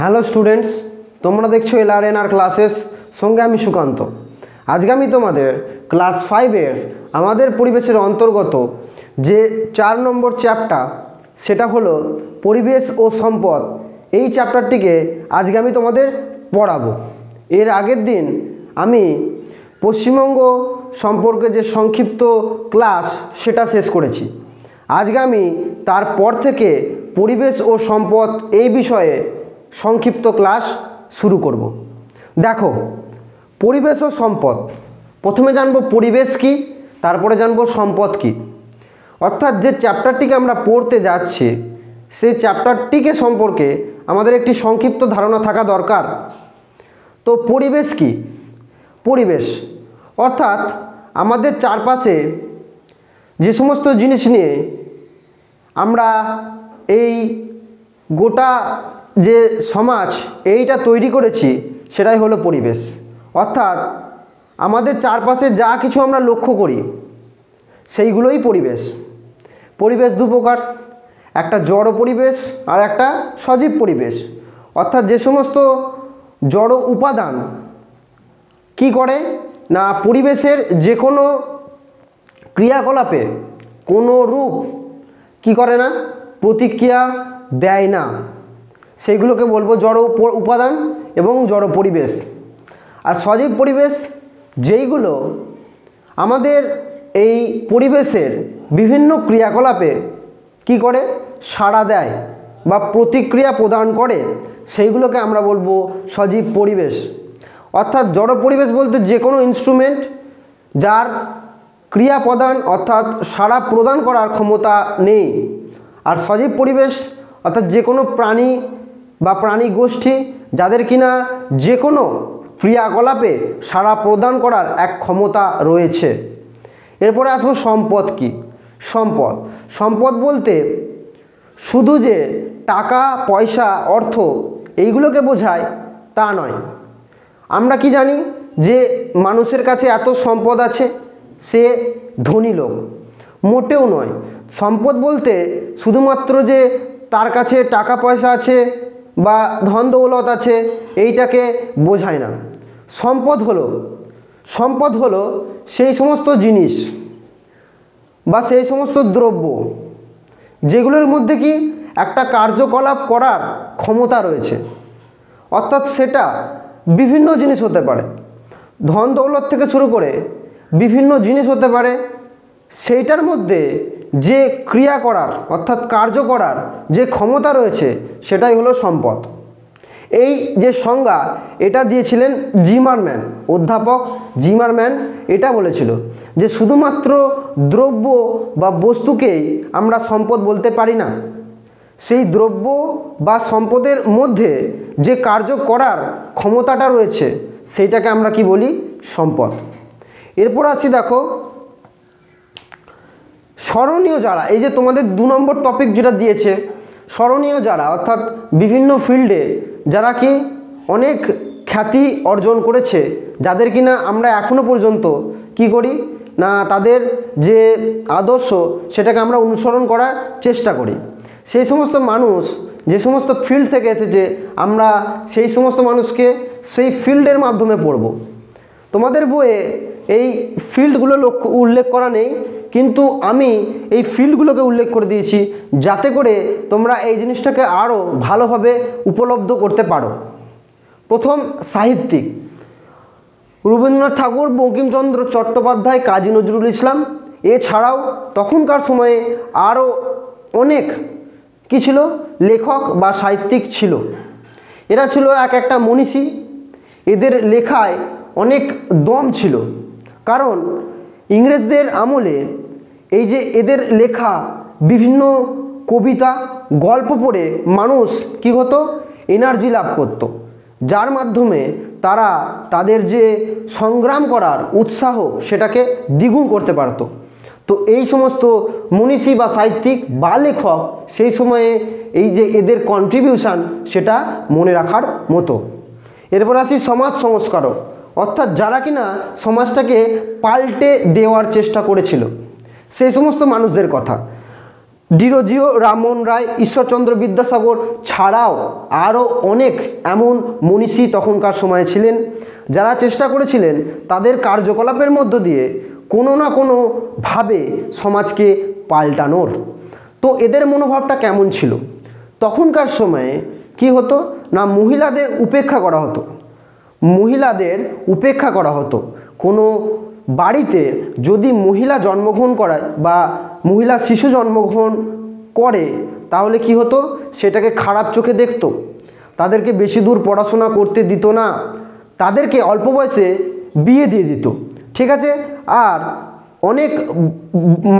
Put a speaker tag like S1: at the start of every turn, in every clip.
S1: Hello students, তোমরা দেখছো LRNR classes, সঙ্গে আমি সুকান্ত। আজকে আমি তোমাদের ক্লাস 5-এর আমাদের পরিবেশের অন্তর্গত যে 4 নম্বর চ্যাপ্টার, সেটা হলো পরিবেশ ও সম্পদ। এই চ্যাপ্টারটিকে আজকে আমি তোমাদের পড়াবো। এর আগের দিন আমি পশ্চিমবঙ্গ সম্পর্কে যে সংক্ষিপ্ত ক্লাস সেটা শেষ করেছি। আজকে আমি তারপর থেকে পরিবেশ ও সম্পদ এই বিষয়ে সংক্ষিপ্ত ক্লাস শুরু করব। দেখো, পরিবেশ ও সম্পদ, প্রথমে জানবো পরিবেশ কি, তারপরে জানবো সম্পদ কি। অর্থাৎ যে চ্যাপ্টারটিকে আমরা পড়তে যাচ্ছি সেই চ্যাপ্টারটিকে সম্পর্কে আমাদের একটি সংক্ষিপ্ত ধারণা থাকা দরকার। তো পরিবেশ কি? পরিবেশ অর্থাৎ আমাদের চারপাশে যে সমস্ত জিনিস নিয়ে আমরা এই গোটা যে সমাজ এইটা তৈরি করেছি সেটাই হলো পরিবেশ। অর্থাৎ আমাদের চারপাশে যা কিছু আমরা লক্ষ্য করি সেইগুলোই পরিবেশ। পরিবেশ দু প্রকার, একটা জড় পরিবেশ আর একটা সজীব পরিবেশ। অর্থাৎ যে সমস্ত জড় উপাদান কি করে না পরিবেশের যে কোনো ক্রিয়াকলাপে কোনো রূপ কি করে না, প্রতিক্রিয়া দেয় না, সেইগুলোকে বলবো জড় উপাদান এবং জড় পরিবেশ। আর সজীব পরিবেশ যেইগুলো আমাদের এই পরিবেশের বিভিন্ন ক্রিয়াকলাপে কি করে, সাড়া দেয় বা প্রতিক্রিয়া প্রদান করে, সেইগুলোকে আমরা বলবো সজীব পরিবেশ। অর্থাৎ জড় পরিবেশ বলতে যে কোনো ইনস্ট্রুমেন্ট যার ক্রিয়া প্রদান অর্থাৎ সাড়া প্রদান করার ক্ষমতা নেই। আর সজীব পরিবেশ অর্থাৎ যে কোনো প্রাণী বা প্রাণী গোষ্ঠী যাদের কিনা যে কোনো ক্রিয়াকলাপে সাড়া প্রদান করার এক ক্ষমতা রয়েছে। এরপরে আসবো সম্পদ কি। সম্পদ সম্পদ বলতে শুধু যে টাকা পয়সা অর্থ এইগুলোকে বোঝায় তা নয়। আমরা কি জানি যে মানুষের কাছে এত সম্পদ আছে, সে ধনী লোক, মোটেও নয়। সম্পদ বলতে শুধুমাত্র যে তার কাছে টাকা পয়সা আছে বা ধন দৌলত আছে এইটাকে বোঝায় না। সম্পদ হলো সেই সমস্ত জিনিস বা সেই সমস্ত দ্রব্য যেগুলোর মধ্যে কি একটা কার্যকলাপ করার ক্ষমতা রয়েছে। অর্থাৎ সেটা বিভিন্ন জিনিস হতে পারে, ধন দৌলত থেকে শুরু করে বিভিন্ন জিনিস হতে পারে। সেইটার মধ্যে যে ক্রিয়া করার অর্থাৎ কার্য করার যে ক্ষমতা রয়েছে সেটাই হলো সম্পদ। এই যে সংজ্ঞা এটা দিয়েছিলেন জিমারম্যান, অধ্যাপক জিমারম্যান এটা বলেছিল যে শুধুমাত্র দ্রব্য বা বস্তুকেই আমরা সম্পদ বলতে পারি না, সেই দ্রব্য বা সম্পদের মধ্যে যে কার্য করার ক্ষমতাটা রয়েছে সেইটাকে আমরা কি বলি, সম্পদ। এরপর আসি, দেখো স্মরণীয় যারা, এই যে তোমাদের 2 নম্বর টপিক যেটা দিয়েছে স্মরণীয় যারা, অর্থাৎ বিভিন্ন ফিল্ডে যারা কি অনেক খ্যাতি অর্জন করেছে, যাদের কিনা আমরা এখনো পর্যন্ত কি করি না তাদের যে আদর্শ সেটাকে আমরা অনুসরণ করার চেষ্টা করি। সেই সমস্ত মানুষ যে সমস্ত ফিল্ড থেকে এসেছে আমরা সেই সমস্ত মানুষকে সেই ফিল্ডের মাধ্যমে পড়ব। তোমাদের বইয়ে এই ফিল্ডগুলো উল্লেখ করা নেই, কিন্তু আমি এই ফিল্ডগুলোকে উল্লেখ করে দিয়েছি যাতে করে তোমরা এই জিনিসটাকে আরও ভালোভাবে উপলব্ধ করতে পারো। প্রথম সাহিত্যিক রবীন্দ্রনাথ ঠাকুর, বঙ্কিমচন্দ্র চট্টোপাধ্যায়, কাজী নজরুল ইসলাম। এছাড়াও তখনকার সময়ে আরও অনেক কি ছিল, লেখক বা সাহিত্যিক ছিল। এরা ছিল এক একটা মনীষী। এদের লেখায় অনেক দম ছিল, কারণ ইংরেজদের আমলে এই যে এদের লেখা বিভিন্ন কবিতা গল্প পড়ে মানুষ কি হতো, এনার্জি লাভ করত, যার মাধ্যমে তারা তাদের যে সংগ্রাম করার উৎসাহ সেটাকে দ্বিগুণ করতে পারত। তো এই সমস্ত মনীষী বা সাহিত্যিক বা লেখক সেই সময়ে এই যে এদের কন্ট্রিবিউশন সেটা মনে রাখার মতো। এরপর আসি সমাজ সংস্কারক, অর্থাৎ যারা কিনা সমাজটাকে পাল্টে দেওয়ার চেষ্টা করেছিল সেই সমস্ত মানুষদের কথা। ডিরোজিও রামমোহন রায়, ঈশ্বরচন্দ্র বিদ্যাসাগর ছাড়াও আরও অনেক এমন মনীষী তখনকার সময়ে ছিলেন যারা চেষ্টা করেছিলেন তাদের কার্যকলাপের মধ্য দিয়ে কোনো না কোনোভাবে সমাজকে পাল্টানোর। তো এদের মনোভাবটা কেমন ছিল? তখনকার সময়ে কি হতো না, মহিলাদের উপেক্ষা করা হতো। মহিলাদের উপেক্ষা করা হতো। কোনো বাড়িতে যদি মহিলা জন্মগ্রহণ করায় বা মহিলা শিশু জন্মগ্রহণ করে তাহলে কি হতো, সেটাকে খারাপ চোখে দেখতো, তাদেরকে বেশি দূর পড়াশোনা করতে দিত না, তাদেরকে অল্প বয়সে বিয়ে দিয়ে দিত। ঠিক আছে, আর অনেক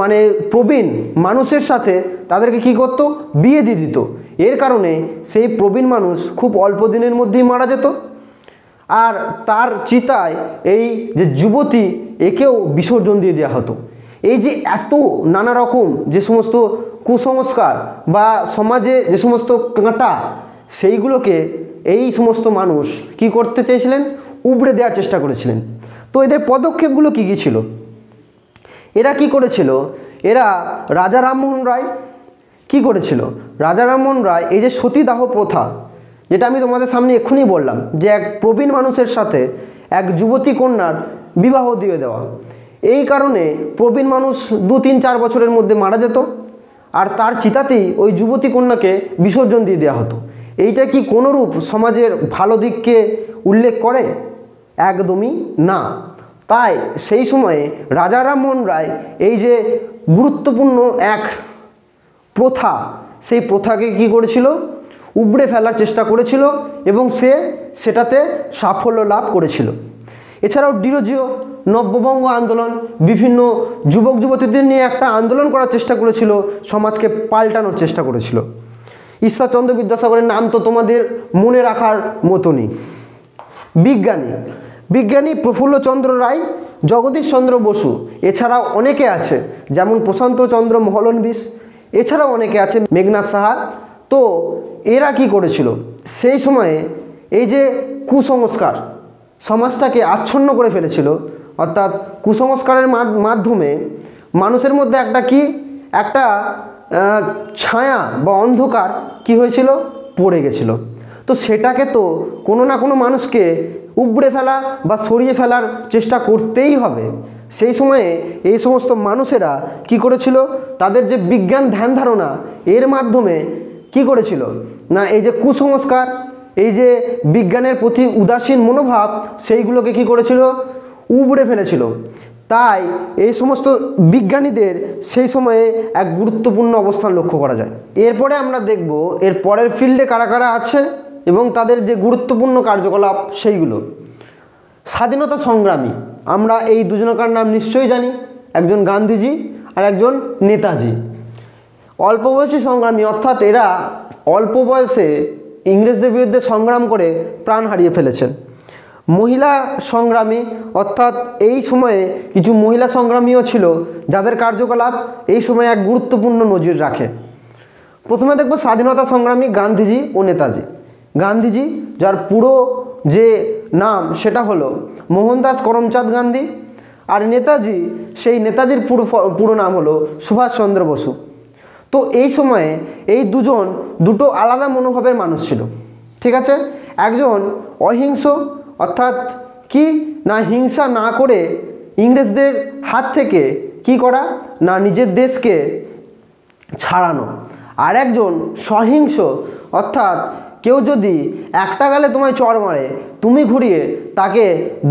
S1: মানে প্রবীণ মানুষের সাথে তাদেরকে কি করতো, বিয়ে দিয়ে দিত। এর কারণে সেই প্রবীণ মানুষ খুব অল্প দিনের মধ্যেই মারা যেত, আর তার চিতায় এই যে যুবতী একেও বিসর্জন দিয়ে দেওয়া হতো। এই যে এত নানা রকম যে সমস্ত কুসংস্কার বা সমাজে যে সমস্ত কাঁটা, সেইগুলোকে এই সমস্ত মানুষ কি করতে চেয়েছিলেন, উবড়ে দেওয়ার চেষ্টা করেছিলেন। তো এদের পদক্ষেপগুলো কী কী ছিল? এরা কি করেছিল, এরা রাজা রামমোহন রায় কি করেছিল, রাজা রামমোহন রায় এই যে সতীদাহ প্রথা, যেটা আমি তোমাদের সামনে এক্ষুনি বললাম যে এক প্রবীণ মানুষের সাথে এক যুবতী কন্যার বিবাহ দিয়ে দেওয়া, এই কারণে প্রবীণ মানুষ 2-3-4 বছরের মধ্যে মারা যেত, আর তার চিতাতেই ওই যুবতী কন্যাকে বিসর্জন দিয়ে দেওয়া হতো। এইটা কি কোনোরূপ সমাজের ভালো দিককে উল্লেখ করে? একদমই না। তাই সেই সময়ে রাজা রামমোহন রায় এই যে গুরুত্বপূর্ণ এক প্রথা, সেই প্রথাকে কি করেছিল, উবড়ে ফেলার চেষ্টা করেছিল এবং সে সেটাতে সাফল্য লাভ করেছিল। এছাড়াও ডিরোজিও নব্যবঙ্গ আন্দোলন, বিভিন্ন যুবক যুবতীদের নিয়ে একটা আন্দোলন করার চেষ্টা করেছিল, সমাজকে পাল্টানোর চেষ্টা করেছিল। ঈশ্বরচন্দ্র বিদ্যাসাগরের নাম তো তোমাদের মনে রাখার মতনই। বিজ্ঞানী প্রফুল্লচন্দ্র রায়, জগদীশ চন্দ্র বসু, এছাড়াও অনেকে আছে যেমন প্রশান্তচন্দ্র মহলনবিশ, এছাড়াও অনেকে আছে, মেঘনাথ সাহা। তো এরা কি করেছিল, সেই সময়ে এই যে কুসংস্কার সমাজটাকে আচ্ছন্ন করে ফেলেছিল, অর্থাৎ কুসংস্কারের মাধ্যমে মানুষের মধ্যে একটা ছায়া বা অন্ধকার কি হয়েছিল, পড়ে গেছিল। তো সেটাকে তো কোনো না কোনো মানুষকে উবড়ে ফেলা বা সরিয়ে ফেলার চেষ্টা করতেই হবে। সেই সময়ে এই সমস্ত মানুষেরা কি করেছিল, তাদের যে বিজ্ঞান ধ্যান ধারণা এর মাধ্যমে কি করেছিল না, এই যে কুসংস্কার, এই যে বিজ্ঞানের প্রতি উদাসীন মনোভাব, সেইগুলোকে কি করেছিল, উবড়ে ফেলেছিল। তাই এই সমস্ত বিজ্ঞানীদের সেই সময়ে এক গুরুত্বপূর্ণ অবস্থান লক্ষ্য করা যায়। এরপরে আমরা দেখব এর পরের ফিল্ডে কারা কারা আছে এবং তাদের যে গুরুত্বপূর্ণ কার্যকলাপ সেইগুলো। স্বাধীনতা সংগ্রামী, আমরা এই দুজনকার নাম নিশ্চয়ই জানি, একজন গান্ধীজি আর একজন নেতাজি। অল্প বয়সী সংগ্রামী, অর্থাৎ এরা অল্প বয়সে ইংরেজদের বিরুদ্ধে সংগ্রাম করে প্রাণ হারিয়ে ফেলেছেন। মহিলা সংগ্রামী, অর্থাৎ এই সময়ে কিছু মহিলা সংগ্রামীও ছিল যাদের কার্যকলাপ এই সময়ে এক গুরুত্বপূর্ণ নজির রাখে। প্রথমে দেখব স্বাধীনতা সংগ্রামী পুরো ও নেতাজি। গান্ধীজি, যার পুরো যে নাম সেটা হলো মোহনদাস করমচাঁদ গান্ধী, আর নেতাজি, সেই নেতাজির পুরো নাম হলো সুভাষচন্দ্র বসু। তো এই সময়ে এই দুটো আলাদা মনোভাবের মানুষ ছিল। ঠিক আছে, একজন অহিংস, অর্থাৎ কি না, হিংসা না করে ইংরেজদের হাত থেকে কি করা না, নিজের দেশকে ছাড়ানো। আর একজন সহিংস, অর্থাৎ কেউ যদি একটা গালে তোমায় চড় মারে, তুমি ঘুরিয়ে তাকে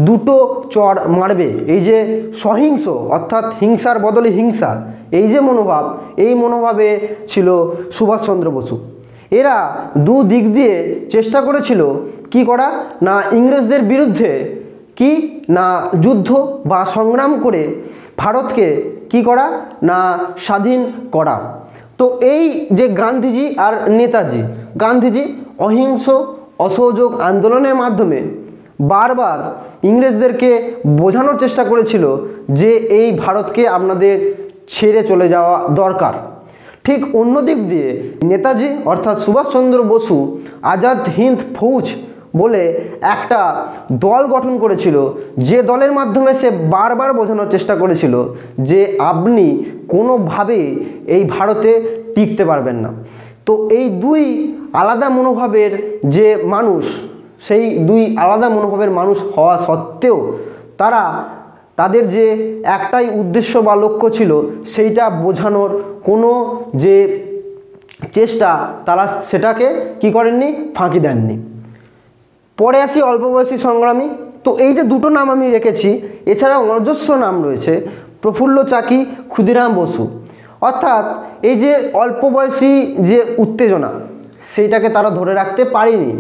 S1: 2টো চড় মারবে। এই যে সহিংস, অর্থাৎ হিংসার বদলে হিংসা, এই যে মনোভাব, এই মনোভাবে ছিল সুভাষচন্দ্র বসু। এরা দুদিক দিয়ে চেষ্টা করেছিল কি করা না, ইংরেজদের বিরুদ্ধে কি না, যুদ্ধ বা সংগ্রাম করে ভারতকে কি করা না, স্বাধীন করা। তো এই যে গান্ধীজি আর নেতাজি, গান্ধীজি অহিংস অসহযোগ আন্দোলনের মাধ্যমে বারবার ইংরেজদেরকে বোঝানোর চেষ্টা করেছিল যে এই ভারতকে আপনাদের ছেড়ে চলে যাওয়া দরকার। ঠিক অন্য দিক দিয়ে নেতাজি অর্থাৎ সুভাষচন্দ্র বসু আজাদ হিন্দ ফৌজ বলে একটা দল গঠন করেছিল, যে দলের মাধ্যমে সে বারবার বোঝানোর চেষ্টা করেছিল যে আপনি কোনোভাবে এই ভারতে টিকতে পারবেন না। তো এই দুই আলাদা মনোভাবের যে মানুষ, সেই দুই আলাদা মনোভাবের মানুষ হওয়া সত্ত্বেও তারা তাদের যে একটাই উদ্দেশ্য বা লক্ষ্য ছিল সেইটা বোঝানোর কোনো যে চেষ্টা, তারা সেটাকে কি করেননি, ফাঁকি দেননি। পরে আসি অল্প বয়সী সংগ্রামী। তো এই যে দুটো নাম আমি রেখেছি, এছাড়াও অজস্র নাম রয়েছে, প্রফুল্ল চাকি, ক্ষুদিরাম বসু। অর্থাৎ এই যে অল্প বয়সী যে উত্তেজনা, সেইটাকে তারা ধরে রাখতে পারেনি।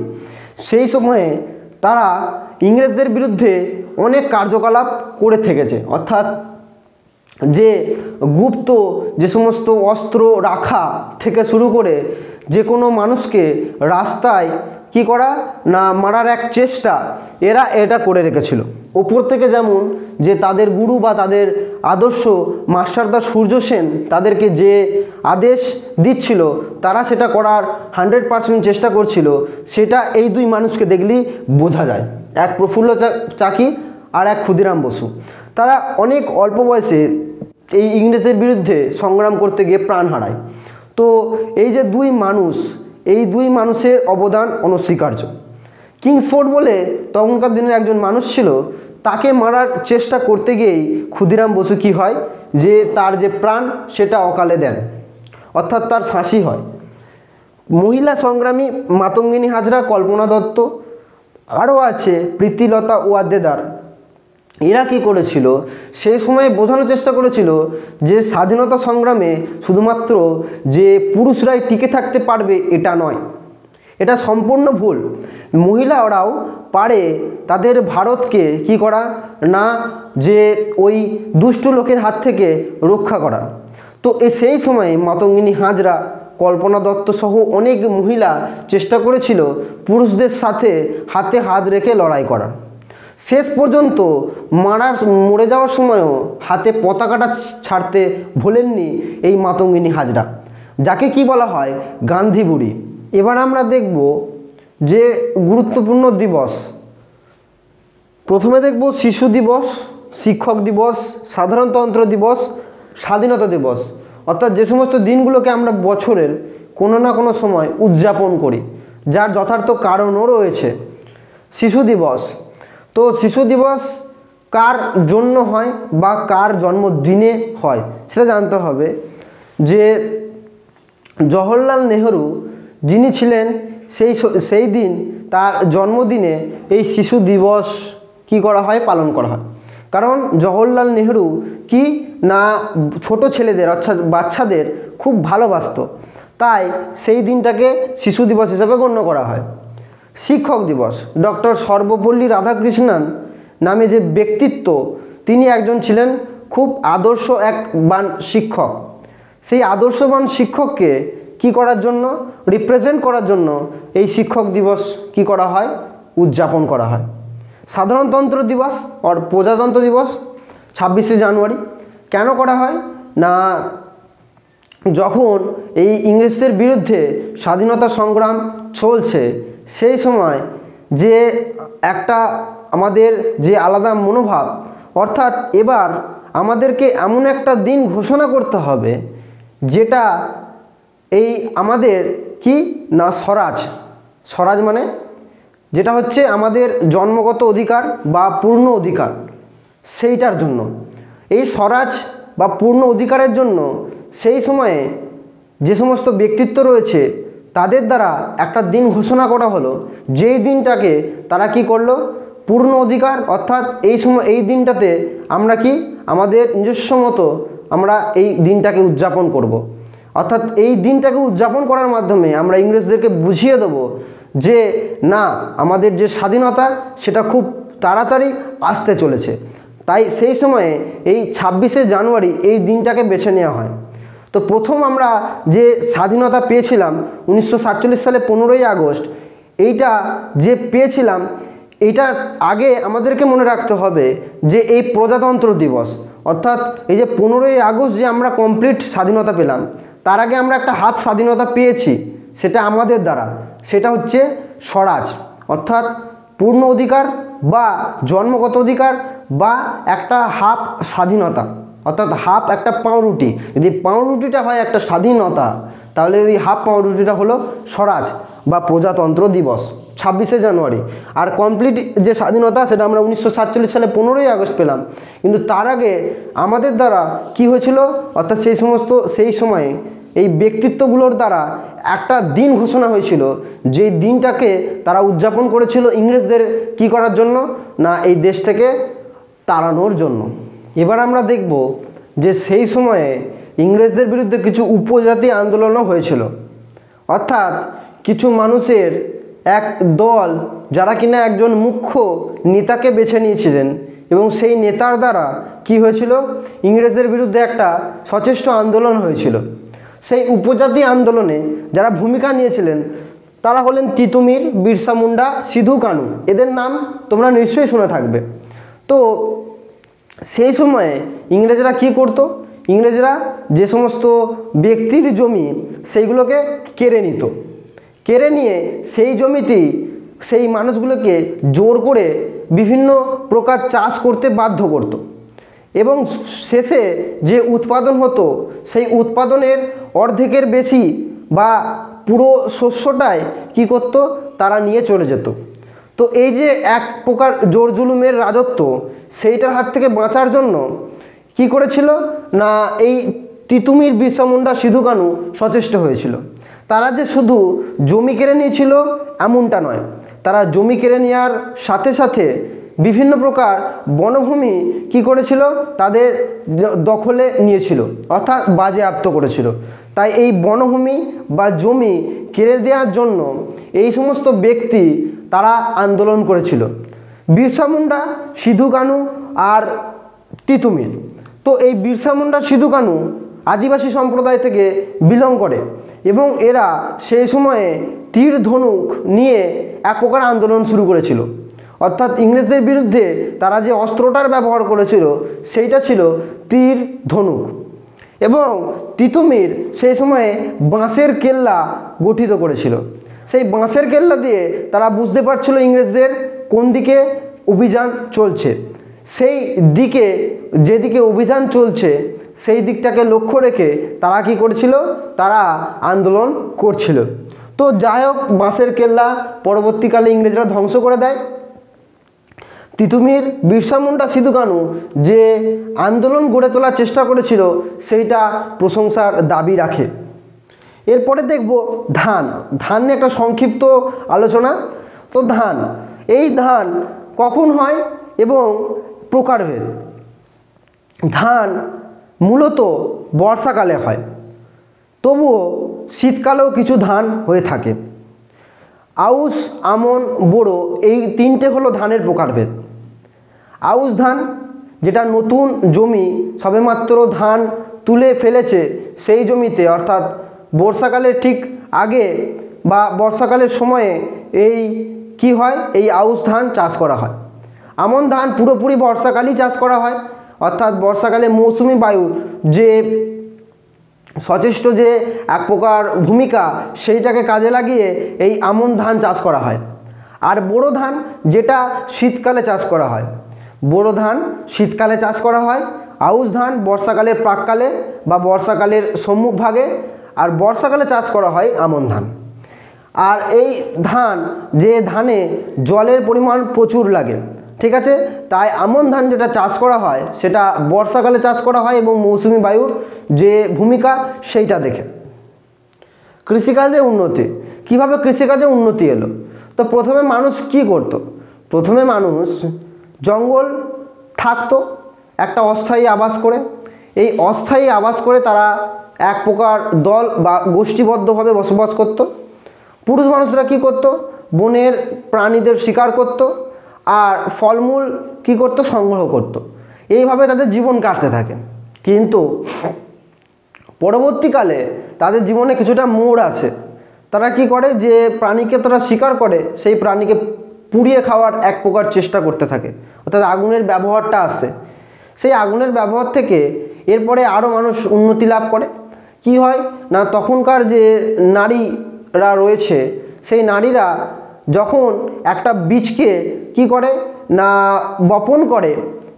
S1: সেই সময়ে তারা ইংরেজদের বিরুদ্ধে অনেক কার্যকলাপ করে থেকেছে। অর্থাৎ যে গুপ্ত যে সমস্ত অস্ত্র রাখা থেকে শুরু করে যে কোনো মানুষকে রাস্তায় কি করা না মারার এক চেষ্টা, এরা এটা করে রেখেছিল। ওপর থেকে যেমন যে তাদের গুরু বা তাদের আদর্শ মাস্টারদা সূর্য সেন তাদেরকে যে আদেশ দিচ্ছিল, তারা সেটা করার 100% চেষ্টা করছিল। সেটা এই দুই মানুষকে দেখলেই বোঝা যায়, এক প্রফুল্ল চাকি আর এক ক্ষুদিরাম বসু। তারা অনেক অল্প বয়সে এই ইংরেজদের বিরুদ্ধে সংগ্রাম করতে গিয়ে প্রাণ হারায়। তো এই যে দুই মানুষ, এই দুই মানুষের অবদান অনস্বীকার্য। কিংসফোর্ড বলে তখনকার দিনের একজন মানুষ ছিল, তাকে মারার চেষ্টা করতে গিয়েই ক্ষুদিরাম বসু কি হয়, যে তার যে প্রাণ সেটা অকালে দেন, অর্থাৎ তার ফাঁসি হয়। মহিলা সংগ্রামী মাতঙ্গিনী হাজরা, কল্পনা দত্ত, আরও আছে প্রীতিলতা ওয়াদ্দেদার। এরা কি করেছিল, সেই সময়ে বোঝানোর চেষ্টা করেছিল যে স্বাধীনতা সংগ্রামে শুধুমাত্র যে পুরুষরাই টিকে থাকতে পারবে এটা নয়, এটা সম্পূর্ণ ভুল। মহিলারাও পারে তাদের ভারতকে কি করা না, যে ওই দুষ্টু লোকের হাত থেকে রক্ষা করা। তো সেই সময়ে মাতঙ্গিনী হাজরা, কল্পনা দত্ত সহ অনেক মহিলা চেষ্টা করেছিল পুরুষদের সাথে হাতে হাত রেখে লড়াই করা। শেষ পর্যন্ত মরে যাওয়ার সময়ও হাতে পতাকাটা ছাড়তে ভোলেননি এই মাতঙ্গিনী হাজরা, যাকে কি বলা হয় গান্ধী বুড়ি। এবার আমরা দেখব যে গুরুত্বপূর্ণ দিবস। প্রথমে দেখব শিশু দিবস, শিক্ষক দিবস, সাধারণতন্ত্র দিবস, স্বাধীনতা দিবস। অর্থাৎ যে সমস্ত দিনগুলোকে আমরা বছরের কোনো না কোনো সময় উদযাপন করি, যার যথার্থ কারণও রয়েছে। শিশু দিবস, তো শিশু দিবস কার জন্য হয় বা কার জন্মদিনে হয় সেটা জানতে হবে। যে জওহরলাল নেহরু যিনি ছিলেন, সেই দিন তার জন্মদিনে এই শিশু দিবস কি করা হয়, পালন করা হয়। কারণ জওহরলাল নেহরু কি না ছোট ছেলেদের অর্থাৎ বাচ্চাদের খুব ভালোবাসতো, তাই সেই দিনটাকে শিশু দিবস হিসাবে গণ্য করা হয়। শিক্ষক দিবস, ডক্টর সর্বপল্লী রাধাকৃষ্ণন নামে যে ব্যক্তিত্ব, তিনি একজন ছিলেন খুব আদর্শবান শিক্ষক। সেই আদর্শবান শিক্ষককে কি করার জন্য, রিপ্রেজেন্ট করার জন্য এই শিক্ষক দিবস কি করা হয়, উদযাপন করা হয়। সাধারণতন্ত্র দিবস আর প্রজাতন্ত্র দিবস 26শে জানুয়ারি কেন করা হয় না, যখন এই ইংরেজদের বিরুদ্ধে স্বাধীনতা সংগ্রাম চলছে, সেই সময় যে একটা আমাদের যে আলাদা মনোভাব, অর্থাৎ এবার আমাদেরকে এমন একটা দিন ঘোষণা করতে হবে যেটা এই আমাদের কি না স্বরাজ মানে যেটা হচ্ছে আমাদের জন্মগত অধিকার বা পূর্ণ অধিকার, সেইটার জন্য এই স্বরাজ বা পূর্ণ অধিকারের জন্য সেই সময়ে যে সমস্ত ব্যক্তিত্ব রয়েছে তাদের দ্বারা একটা দিন ঘোষণা করা হলো, যেই দিনটাকে তারা কি করলো, পূর্ণ অধিকার, অর্থাৎ এই দিনটাতে আমরা কি আমাদের নিজস্ব মতো আমরা এই দিনটাকে উদযাপন করব। অর্থাৎ এই দিনটাকে উদযাপন করার মাধ্যমে আমরা ইংরেজদেরকে বুঝিয়ে দেব যে না, আমাদের যে স্বাধীনতা সেটা খুব তাড়াতাড়ি আসতে চলেছে। তাই সেই সময়ে এই 26শে জানুয়ারি এই দিনটাকে বেছে নেওয়া হয়। তো প্রথম আমরা যে স্বাধীনতা পেয়েছিলাম 1947 সালে 15ই আগস্ট, এইটা যে পেয়েছিলাম, এইটা আগে আমাদেরকে মনে রাখতে হবে যে এই প্রজাতন্ত্র দিবস, অর্থাৎ এই যে 15ই আগস্ট যে আমরা কমপ্লিট স্বাধীনতা পেলাম, তার আগে আমরা একটা হাফ স্বাধীনতা পেয়েছি, সেটা আমাদের দ্বারা, সেটা হচ্ছে স্বরাজ, অর্থাৎ পূর্ণ অধিকার বা জন্মগত অধিকার বা একটা হাফ স্বাধীনতা, অর্থাৎ হাফ একটা পাউরুটি। যদি পাউরুটিটা হয় একটা স্বাধীনতা, তাহলে ওই হাফ পাউরুটিটা হলো স্বরাজ বা প্রজাতন্ত্র দিবস 26শে জানুয়ারি। আর কমপ্লিট যে স্বাধীনতা সেটা আমরা 1947 সালে 15ই আগস্ট পেলাম। কিন্তু তার আগে আমাদের দ্বারা কি হয়েছিল, অর্থাৎ সেই সময়ে এই ব্যক্তিত্বগুলোর দ্বারা একটা দিন ঘোষণা হয়েছিল, যেই দিনটাকে তারা উদযাপন করেছিল ইংরেজদের কি করার জন্য না, এই দেশ থেকে তাড়ানোর জন্য। এবার আমরা দেখব যে সেই সময়ে ইংরেজদের বিরুদ্ধে কিছু উপজাতি আন্দোলনও হয়েছিল, অর্থাৎ কিছু মানুষের এক দল যারা কিনা একজন মুখ্য নেতাকে বেছে নিয়েছিলেন এবং সেই নেতার দ্বারা কি হয়েছিল, ইংরেজদের বিরুদ্ধে একটা সচেষ্ট আন্দোলন হয়েছিল। সেই উপজাতি আন্দোলনে যারা ভূমিকা নিয়েছিলেন তারা হলেন তিতুমির, বিরসা মুন্ডা, সিধু কানু। এদের নাম তোমরা নিশ্চয়ই শুনে থাকবে। তো সেই সময়ে ইংরেজরা কি করত, ইংরেজরা যে সমস্ত ব্যক্তির জমি সেইগুলোকে কেড়ে নিত, কেড়ে নিয়ে সেই জমিতেই সেই মানুষগুলোকে জোর করে বিভিন্ন প্রকার চাষ করতে বাধ্য করত এবং শেষে যে উৎপাদন হতো সেই উৎপাদনের অর্ধেকের বেশি বা পুরো শস্যটাই কি করত, তারা নিয়ে চলে যেত। তো এই যে এক প্রকার জোর জুলুমের রাজত্ব, সেইটার হাত থেকে বাঁচার জন্য কি করেছিল না, এই তিতুমির, বিরসা মুন্ডা, সিধু কানু সচেষ্ট হয়েছিল। তারা যে শুধু জমি কেড়ে নিয়েছিল এমনটা নয়, তারা জমি কেড়ে নেওয়ার সাথে সাথে বিভিন্ন প্রকার বনভূমি কি করেছিল, তাদের দখলে নিয়েছিল, অর্থাৎ বাজেয়াপ্ত করেছিল। তাই এই বনভূমি বা জমি কেড়ে দেওয়ার জন্য এই সমস্ত ব্যক্তি তারা আন্দোলন করেছিল, বিরসা মুন্ডা, সিধু কানু আর তিতুমির। তো এই বিরসা মুন্ডা, সিধু কানু আদিবাসী সম্প্রদায় থেকে বিলং করে এবং এরা সেই সময়ে তীর ধনুক নিয়ে এক প্রকার আন্দোলন শুরু করেছিল, অর্থাৎ ইংরেজদের বিরুদ্ধে তারা যে অস্ত্রটার ব্যবহার করেছিল সেইটা ছিল তীর ধনুক। এবং তিতুমির সেই সময়ে বাঁশের কেল্লা গঠিত করেছিল। সেই বাঁশের কেল্লা দিয়ে তারা বুঝতে পারছিল ইংরেজদের কোন দিকে অভিযান চলছে, সেই দিকে যেদিকে অভিযান চলছে সেই দিকটাকে লক্ষ্য রেখে তারা কি করেছিল, তারা আন্দোলন করছিল। তো যাই হোক, বাঁশের কেল্লা পরবর্তীকালে ইংরেজরা ধ্বংস করে দেয়। তিতুমির, বিরসা মুন্ডা, সিধু কানু যে আন্দোলন গড়ে তোলার চেষ্টা করেছিল সেইটা প্রশংসার দাবি রাখে। এরপরে দেখব ধান নিয়ে একটা সংক্ষিপ্ত আলোচনা। তো এই ধান কখন হয় এবং প্রকারভেদ। ধান মূলত বর্ষাকালে হয়, তবুও শীতকালেও কিছু ধান হয়ে থাকে। আউশ, আমন, বোরো এই তিনটে হলো ধানের প্রকারভেদ। আউশ ধান যেটা নতুন জমি সবেমাত্র ধান তুলে ফেলেছে সেই জমিতে, অর্থাৎ বর্ষাকালের ঠিক আগে বা বর্ষাকালের সময়ে এই কি হয়, এই আউশ ধান চাষ করা হয়। আমন ধান পুরোপুরি বর্ষাকালেই চাষ করা হয়, অর্থাৎ বর্ষাকালে মৌসুমি বায়ুর যে সচেষ্ট যে এক প্রকার ভূমিকা সেইটাকে কাজে লাগিয়ে এই আমন ধান চাষ করা হয়। আর বোরো ধান যেটা শীতকালে চাষ করা হয়, বোরো ধান শীতকালে চাষ করা হয়। আউশ ধান বর্ষাকালের প্রাককালে বা বর্ষাকালের সম্মুখভাগে, আর বর্ষাকালে চাষ করা হয় আমন ধান। আর এই ধান যে ধানে জলের পরিমাণ প্রচুর লাগে, ঠিক আছে, তাই আমন ধান যেটা চাষ করা হয় সেটা বর্ষাকালে চাষ করা হয় এবং মৌসুমি বায়ুর যে ভূমিকা সেইটা দেখে। কৃষিকাজে উন্নতি, কিভাবে কৃষিকাজে উন্নতি এলো? তো প্রথমে মানুষ কি করত, প্রথমে মানুষ জঙ্গল থাকতো একটা অস্থায়ী আবাস করে। এই অস্থায়ী আবাস করে তারা এক প্রকার দল বা গোষ্ঠীবদ্ধভাবে বসবাস করত। পুরুষ মানুষরা কি করত, বনের প্রাণীদের শিকার করত আর ফলমূল কি করত, সংগ্রহ করত। এইভাবে তাদের জীবন কাটতে থাকে। কিন্তু পরবর্তীকালে তাদের জীবনে কিছুটা মোড় আসে। তারা কি করে, যে প্রাণীকে তারা শিকার করে সেই প্রাণীকে পুড়িয়ে খাওয়ার এক প্রকার চেষ্টা করতে থাকে, অর্থাৎ আগুনের ব্যবহারটা আসে। সেই আগুনের ব্যবহার থেকে এরপরে আরও মানুষ উন্নতি লাভ করে। কি হয় না, তখনকার যে নারীরা রয়েছে সেই নারীরা যখন একটা বীজকে কি করে না বপন করে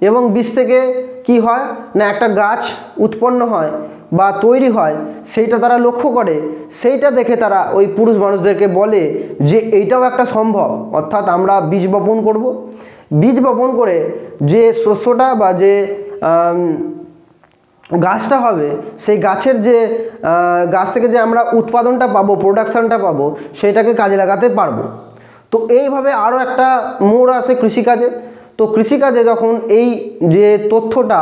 S1: এবং বীজ থেকে কি হয় না একটা গাছ উৎপন্ন হয় বা তৈরি হয়, সেইটা তারা লক্ষ্য করে, সেইটা দেখে তারা ওই পুরুষ মানুষদেরকে বলে যে এইটাও একটা সম্ভব, অর্থাৎ আমরা বীজ বপন করব। বীজ বপন করে যে শস্যটা বা যে গাছটা হবে, সেই গাছের যে গাছ থেকে যে আমরা উৎপাদনটা পাবো, প্রোডাকশানটা পাবো, সেইটাকে কাজে লাগাতে পারবো। তো এইভাবে আরও একটা মোড় আসে কৃষিকাজে। তো কৃষিকাজে যখন এই যে তথ্যটা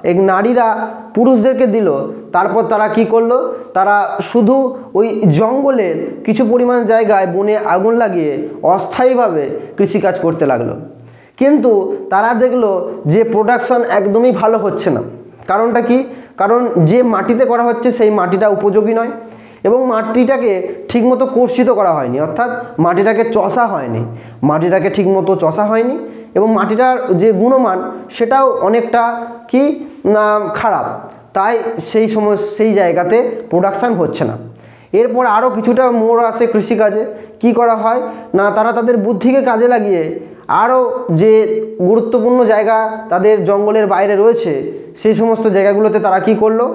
S1: এই নারীরা পুরুষদেরকে দিল, তারপর তারা কি করলো, তারা শুধু ওই জঙ্গলে কিছু পরিমাণ জায়গায় বনে আগুন লাগিয়ে অস্থায়ীভাবে কৃষিকাজ করতে লাগলো। কিন্তু তারা দেখলো যে প্রোডাকশন একদমই ভালো হচ্ছে না। কারণটা কি? কারণ যে মাটিতে করা হচ্ছে সেই মাটিটা উপযোগী নয় এবং মাটিটাকে ঠিকমতো কর্ষিত করা হয়নি, অর্থাৎ মাটিটাকে চষা হয়নি, মাটিটাকে ঠিকমতো চষা হয়নি এবং মাটিটার যে গুণমান সেটাও অনেকটা কি না খারাপ। তাই সেই জায়গাতে প্রোডাকশান হচ্ছে না। এরপর আরও কিছুটা মোড় আসে কৃষিকাজে। কি করা হয় না, তারা তাদের বুদ্ধিকে কাজে লাগিয়ে আরও যে গুরুত্বপূর্ণ জায়গা তাদের জঙ্গলের বাইরে রয়েছে, সেই সমস্ত জায়গাগুলোতে তারা কি করলো,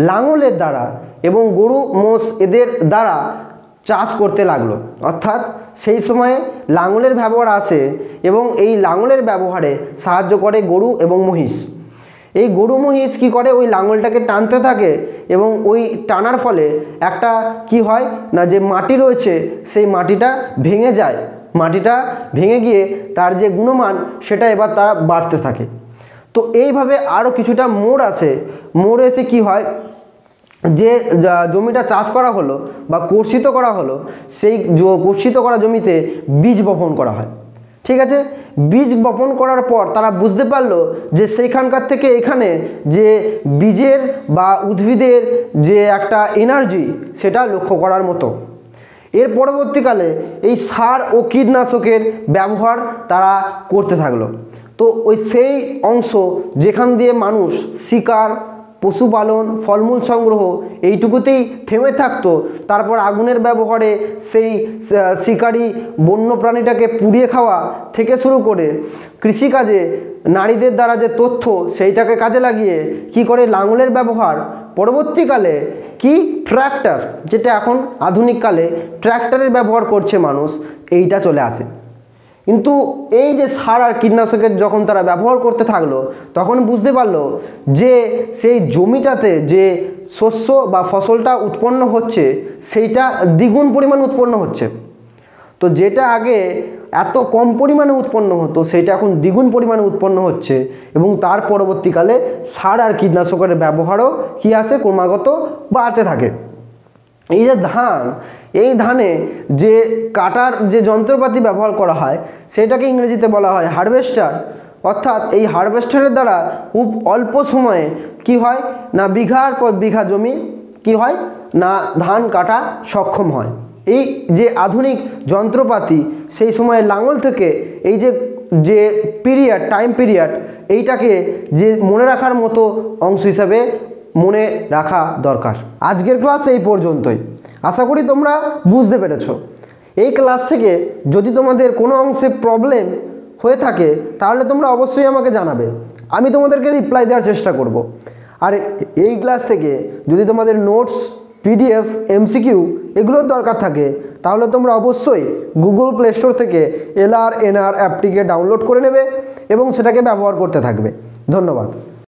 S1: লাঙলের দ্বারা এবং গরু মোষ এদের দ্বারা চাষ করতে লাগলো। অর্থাৎ সেই সময়ে লাঙলের ব্যবহার আসে এবং এই লাঙলের ব্যবহারে সাহায্য করে গরু এবং মহিষ। এই গরু মহিষ কী করে, ওই লাঙলটাকে টানতে থাকে এবং ওই টানার ফলে একটা কি হয় না, যে মাটি রয়েছে সেই মাটিটা ভেঙে যায়, মাটিটা ভেঙে গিয়ে তার যে গুণমান সেটা এবার তারা বাড়তে থাকে। তো এইভাবে আরও কিছুটা মোড় আসে। মোড় এসে কি হয়, যে জমিটা চাষ করা হলো বা কর্ষিত করা হলো, সেই কর্ষিত করা জমিতে বীজ বপন করা হয়। ঠিক আছে, বীজ বপন করার পর তারা বুঝতে পারলো যে সেইখানকার থেকে এখানে যে বীজের বা উদ্ভিদের যে একটা এনার্জি, সেটা লক্ষ্য করার মতো। এর পরবর্তীকালে এই সার ও কীটনাশকের ব্যবহার তারা করতে থাকলো। তো ওই সেই অংশ যেখান দিয়ে মানুষ শিকার, পশুপালন, ফলমূল সংগ্রহ এইটুকুতেই থেমে থাকতো, তারপর আগুনের ব্যবহারে সেই শিকারী বন্য প্রাণীটাকে পুড়িয়ে খাওয়া থেকে শুরু করে কৃষিকাজে নারীদের দ্বারা যে তথ্য সেইটাকে কাজে লাগিয়ে কি করে লাঙলের ব্যবহার, পরবর্তীকালে কি ট্র্যাক্টর, যেটা এখন আধুনিককালে ট্র্যাক্টরের ব্যবহার করছে মানুষ, এইটা চলে আসে। কিন্তু এই যে সার আর কীটনাশকের যখন তারা ব্যবহার করতে থাকলো, তখন বুঝতে পারলো যে সেই জমিটাতে যে শস্য বা ফসলটা উৎপন্ন হচ্ছে সেইটা দ্বিগুণ পরিমাণ উৎপন্ন হচ্ছে। তো যেটা আগে এত কম পরিমাণে উৎপন্ন হতো সেইটা এখন দ্বিগুণ পরিমাণে উৎপন্ন হচ্ছে এবং তার পরবর্তীকালে সার আর কীটনাশকের ব্যবহারও কি আসে, ক্রমাগত বাড়তে থাকে। এই যে ধান, এই ধানে যে কাটার যে যন্ত্রপাতি ব্যবহার করা হয় সেটাকে ইংরেজিতে বলা হয় হারভেস্টার। অর্থাৎ এই হারভেস্টারের দ্বারা খুব অল্প সময়ে কি হয় না, বিঘার পর বিঘা জমি কি হয় না ধান কাটা সক্ষম হয়। এই যে আধুনিক যন্ত্রপাতি সেই সময়ে লাঙল থেকে এই যে পিরিয়ড, টাইম পিরিয়ড, এইটাকে যে মনে রাখার মতো অংশ হিসাবে মনে রাখা দরকার। আজকের ক্লাস এই পর্যন্তই। আশা করি তোমরা বুঝতে পেরেছো। এই ক্লাস থেকে যদি তোমাদের কোনো অংশে প্রবলেম হয়ে থাকে তাহলে তোমরা অবশ্যই আমাকে জানাবে, আমি তোমাদেরকে রিপ্লাই দেওয়ার চেষ্টা করব। আর এই ক্লাস থেকে যদি তোমাদের নোটস, পিডিএফ, এমসিকিউ এগুলোর দরকার থাকে তাহলে তোমরা অবশ্যই গুগল প্লে স্টোর থেকে LRNR অ্যাপটিকে ডাউনলোড করে নেবে এবং সেটাকে ব্যবহার করতে থাকবে। ধন্যবাদ।